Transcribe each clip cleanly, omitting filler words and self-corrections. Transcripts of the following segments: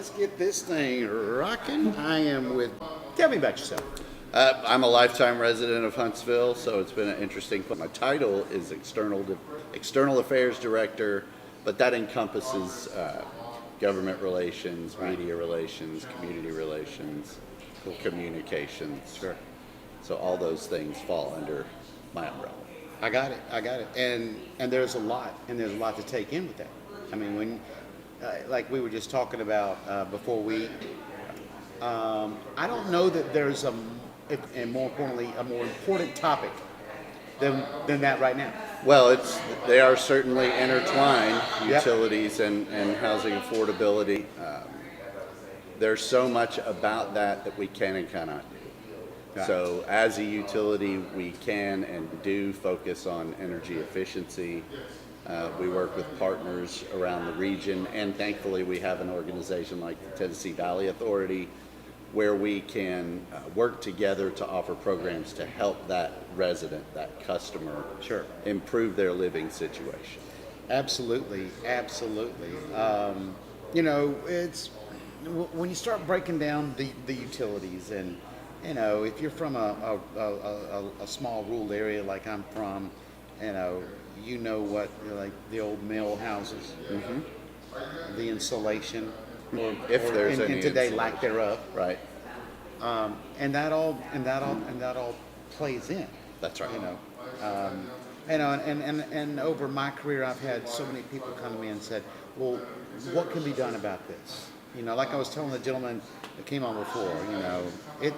let's get this thing rocking. I am with. Tell me about yourself. I'm a lifetime resident of Huntsville, so it's been an interesting. My title is External Affairs Director, but that encompasses government relations, media relations, community relations, communications. Sure. So all those things fall under my umbrella. I got it. And there's a lot to take in with that. I mean, when, like we were just talking about before we, I don't know that there's and more importantly, a more important topic than that right now. Well, they are certainly intertwined, Yep. utilities and housing affordability. There's so much about that we can and cannot do. Right. So as a utility, we can and do focus on energy efficiency. We work with partners around the region, and thankfully we have an organization like the Tennessee Valley Authority where we can work together to offer programs to help that resident, that customer, Sure. improve their living situation. Absolutely. It's when you start breaking down the utilities, and if you're from a small rural area like I'm from, what like the old mill houses, the insulation, If there's any and today insulation. lack thereof, Right. and that all plays in. That's right. And over my career, I've had so many people come to me and said, "Well, what can be done about this?" Like I was telling the gentleman that came on before. I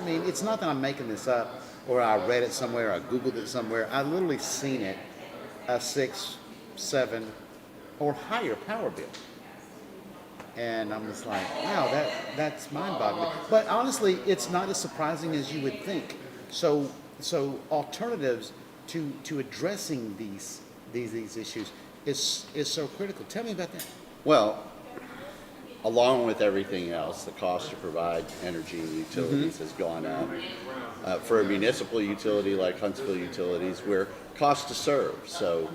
mean, it's not that I'm making this up, or I read it somewhere, I Googled it somewhere. I literally seen it, a 6, 7, or higher power bill. And I'm just like, wow, that's mind-boggling. But honestly, it's not as surprising as you would think. So alternatives to addressing these issues is so critical. Tell me about that. Well, along with everything else, the cost to provide energy and utilities has gone up. For a municipal utility like Huntsville Utilities, we're cost to serve. So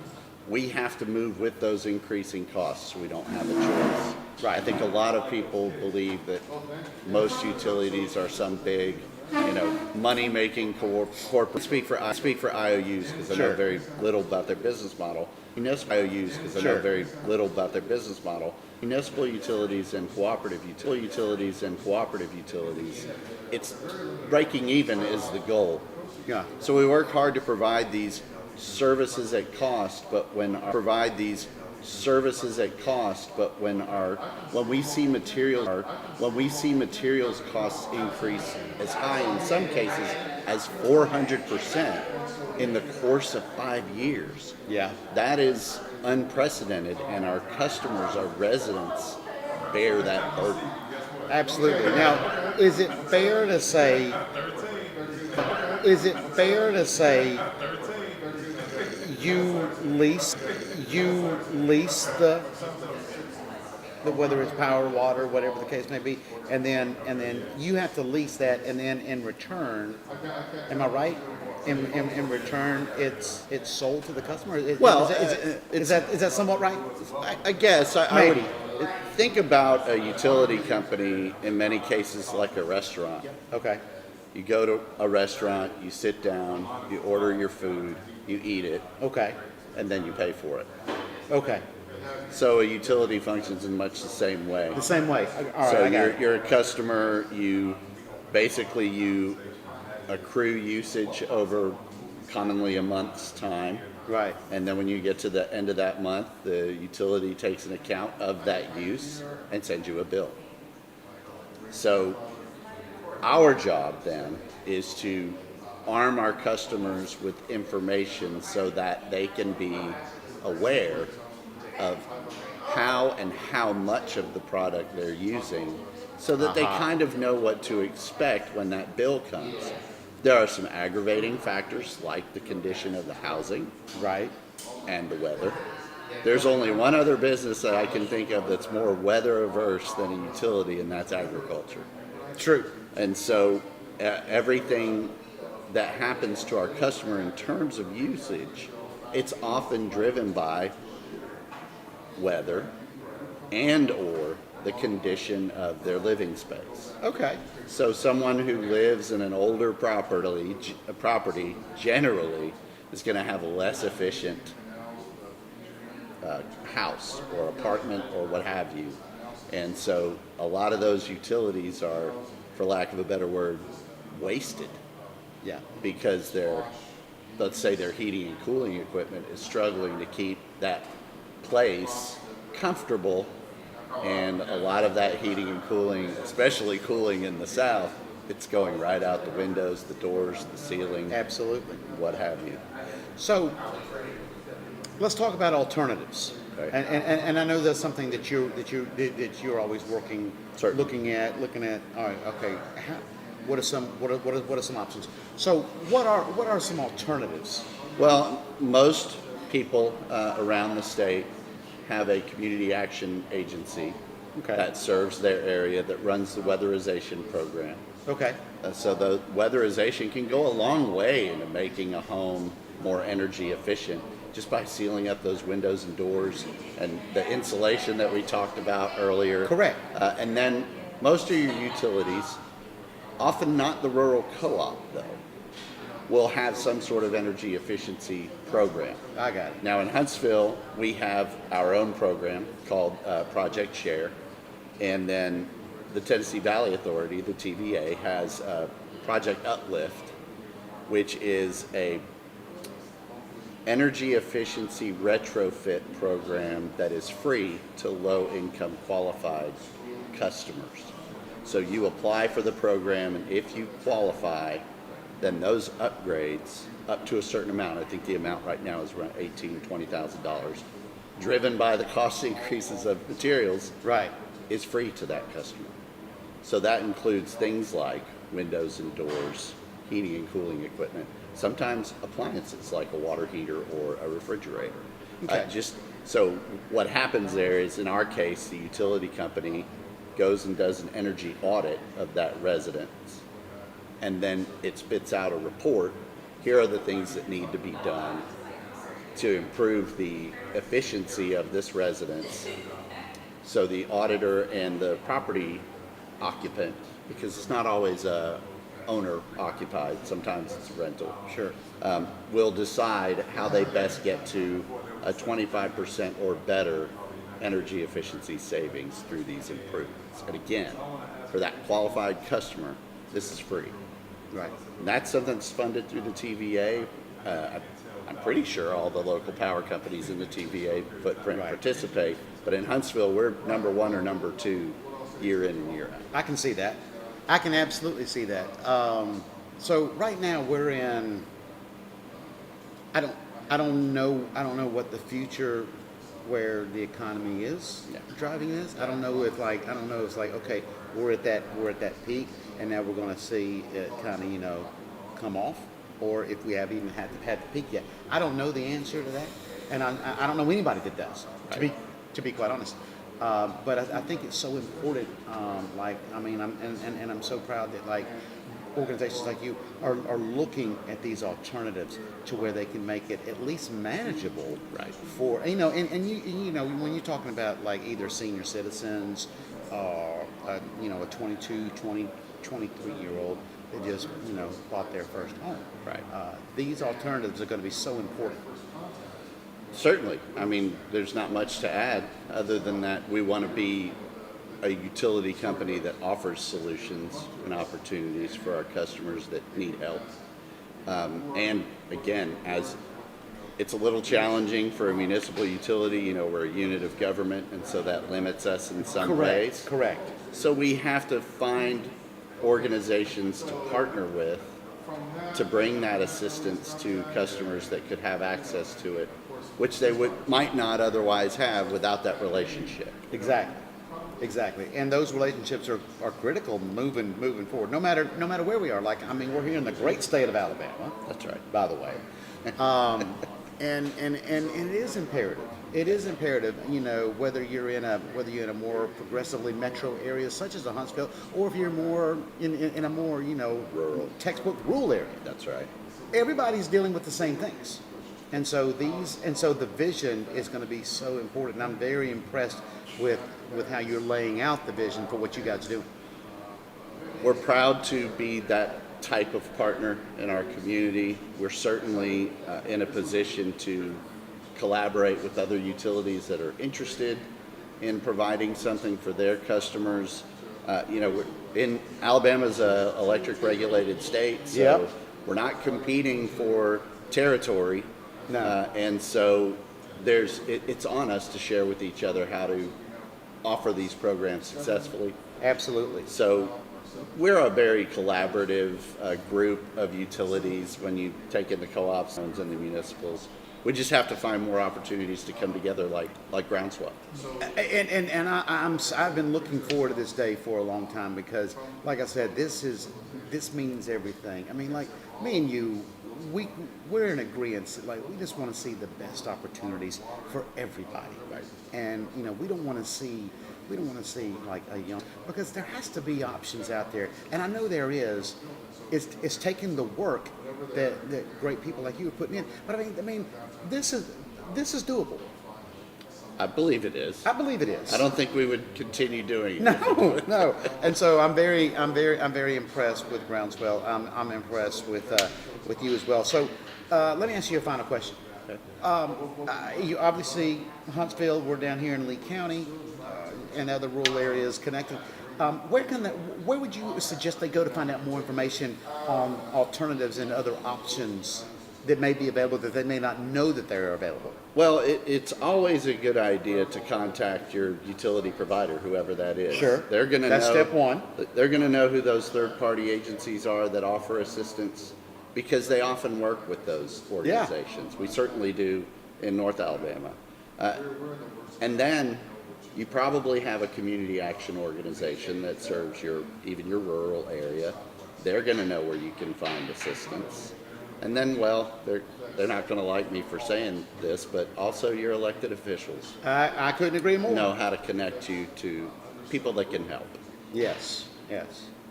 we have to move with those increasing costs. We don't have a choice. Right. I think a lot of people believe that most utilities are some big, money-making corporate. Speak for IOUs because I know Sure. very little about their business model. Municipal IOUs because I know Sure. very little about their business model. Municipal utilities and cooperative utilities, it's breaking even is the goal. Yeah. So we work hard to provide these services at cost, but when we see materials costs increase as high in some cases as 400% in the course of 5 years. Yeah. That is unprecedented, and our customers, our residents, bear that burden. Absolutely. Now, is it fair to say you lease the whether it's power, water, whatever the case may be, and then you have to lease that, and then in return, am I right? In return, it's sold to the customer. Well, is that somewhat right? I guess. Maybe. Think about a utility company in many cases like a restaurant. Okay. You go to a restaurant, you sit down, you order your food, you eat it, Okay. and then you pay for it. Okay. So a utility functions in much the same way. The same way. All right. So I got it. you're a customer, you accrue usage over commonly a month's time. Right. And then when you get to the end of that month, the utility takes an account of that use and sends you a bill. So our job then is to arm our customers with information so that they can be aware of how and how much of the product they're using so that they kind of know what to expect when that bill comes. There are some aggravating factors like the condition of the housing, Right. and the weather. There's only one other business that I can think of that's more weather averse than a utility, and that's agriculture. True. And so everything that happens to our customer in terms of usage, it's often driven by weather and or the condition of their living space. Okay. So someone who lives in an older property generally is going to have a less efficient house or apartment or what have you. And so a lot of those utilities are, for lack of a better word, wasted Yeah. because let's say their heating and cooling equipment is struggling to keep that place comfortable. And a lot of that heating and cooling, especially cooling in the south, it's going right out the windows, the doors, the ceiling, Absolutely. what have you. So let's talk about alternatives. Okay. And I know that's something that you're always working, Certainly. looking at. All right, okay. What are some options? So what are some alternatives? Well, most people around the state have a community action agency Okay. that serves their area that runs the weatherization program. Okay. So the weatherization can go a long way into making a home more energy efficient just by sealing up those windows and doors and the insulation that we talked about earlier. Correct. And then most of your utilities, often not the rural co-op though, will have some sort of energy efficiency program. I got it. Now in Huntsville, we have our own program called Project Share, and then the Tennessee Valley Authority, the TVA, has Project Uplift, which is a energy efficiency retrofit program that is free to low-income qualified customers. So you apply for the program, and if you qualify, then those upgrades up to a certain amount, I think the amount right now is around $18,000 to $20,000, driven by the cost increases of materials, Right. is free to that customer. So that includes things like windows and doors, heating and cooling equipment, sometimes appliances like a water heater or a refrigerator. Okay. So what happens there is, in our case, the utility company goes and does an energy audit of that residence, and then it spits out a report. Here are the things that need to be done to improve the efficiency of this residence. So the auditor and the property occupant, because it's not always owner occupied, sometimes it's rental. Sure. Will decide how they best get to a 25% or better energy efficiency savings through these improvements. And again, for that qualified customer, this is free. Right. And that's something that's funded through the TVA. I'm pretty sure all the local power companies in the TVA footprint Right. participate, but in Huntsville, we're number one or number two year in and year out. I can see that. I can absolutely see that. So right now we're in. I don't know what the future, where the economy is Yeah. driving this. I don't know if it's like okay, we're at that peak, and now we're going to see it kind of come off, or if we haven't even had the peak yet. I don't know the answer to that, and I don't know anybody that does. To be quite honest. But I think it's so important. I'm so proud that organizations like you are looking at these alternatives to where they can make it at least manageable. Right. For and when you're talking about like either senior citizens or a 22, 20, 23-year-old that just bought their first home. Right. These alternatives are going to be so important. Certainly. I mean, there's not much to add other than that we want to be a utility company that offers solutions and opportunities for our customers that need help. And again, as it's a little challenging for a municipal utility, we're a unit of government, and so that limits us in some ways. Correct. So we have to find organizations to partner with to bring that assistance to customers that could have access to it, which they might not otherwise have without that relationship. Exactly. And those relationships are critical moving forward. No matter where we are. We're here in the great state of Alabama. That's right. By the way. And it is imperative. It is imperative, whether you're in a more progressively metro area such as the Huntsville, or if you're more in a more Rural. textbook rural area. That's right. Everybody's dealing with the same things. And so the vision is going to be so important. And I'm very impressed with how you're laying out the vision for what you guys do. We're proud to be that type of partner in our community. We're certainly in a position to collaborate with other utilities that are interested in providing something for their customers. In Alabama's a electric regulated state, so Yep. we're not competing for territory. No. And so it's on us to share with each other how to offer these programs successfully. Absolutely. So we're a very collaborative group of utilities when you take in the co-ops and the municipals. We just have to find more opportunities to come together like Groundswell. And I've been looking forward to this day for a long time because, like I said, this means everything. I mean, like me and you, we're in agreement. Like we just want to see the best opportunities for everybody, Right. and we don't want to see like a young, because there has to be options out there, and I know there is. It's taking the work that great people like you are putting in, but I mean, this is doable. I believe it is. I believe it is. I don't think we would continue doing it. No. And so I'm very impressed with Groundswell. I'm impressed with you as well. So let me ask you a final question. You obviously Huntsville. We're down here in Lee County and other rural areas connected. Where would you suggest they go to find out more information on alternatives and other options that may be available that they may not know that they're available? Well, it's always a good idea to contact your utility provider, whoever that is. Sure. They're going to know. That's step one. They're going to know who those third-party agencies are that offer assistance, because they often work with those organizations. We certainly do in North Alabama. And then you probably have a community action organization that serves even your rural area. They're going to know where you can find assistance. And then, well, they're not going to like me for saying this, but also your elected officials I couldn't agree more. know how to connect you to people that can help. Yes.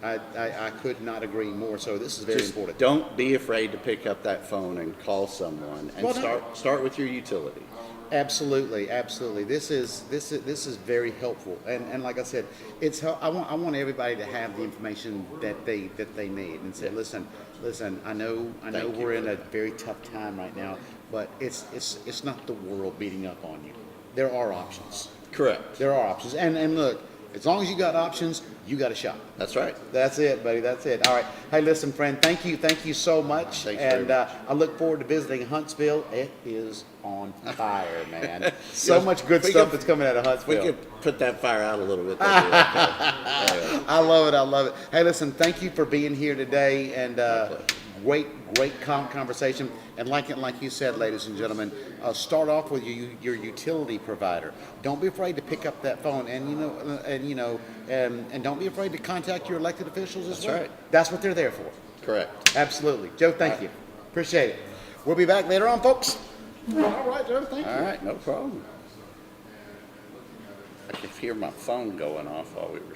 I could not agree more. So this is very Just important. don't be afraid to pick up that phone and call someone, and Well, no. start with your utility. Absolutely. This is very helpful, and like I said, I want everybody to have the information that they need, and say, listen. I know Thank you we're in for a that. very tough time right now, but it's not the world beating up on you. There are options. Correct. There are options, and look, as long as you got options, you got a shot. That's right. That's it, buddy. That's it. All right. Hey, listen, friend. Thank you so much. Thanks very and much. I look forward to visiting Huntsville. It is on fire, man. So Yes, much good we stuff could- that's coming out of We Huntsville. could put that fire out a little bit. That'd be okay. Anyway, I love it. Hey, listen. Thank you for being here today, and great conversation. And like you said, ladies and gentlemen, start off with your utility provider. Don't be afraid to pick up that phone, and don't be afraid to contact your elected officials as That's well. right. That's what they're there for. correct. Absolutely. Joe, thank you. Appreciate it. We'll be back later on, folks. All right, Joe, thank you. All right, no problem. I could hear my phone going off while we were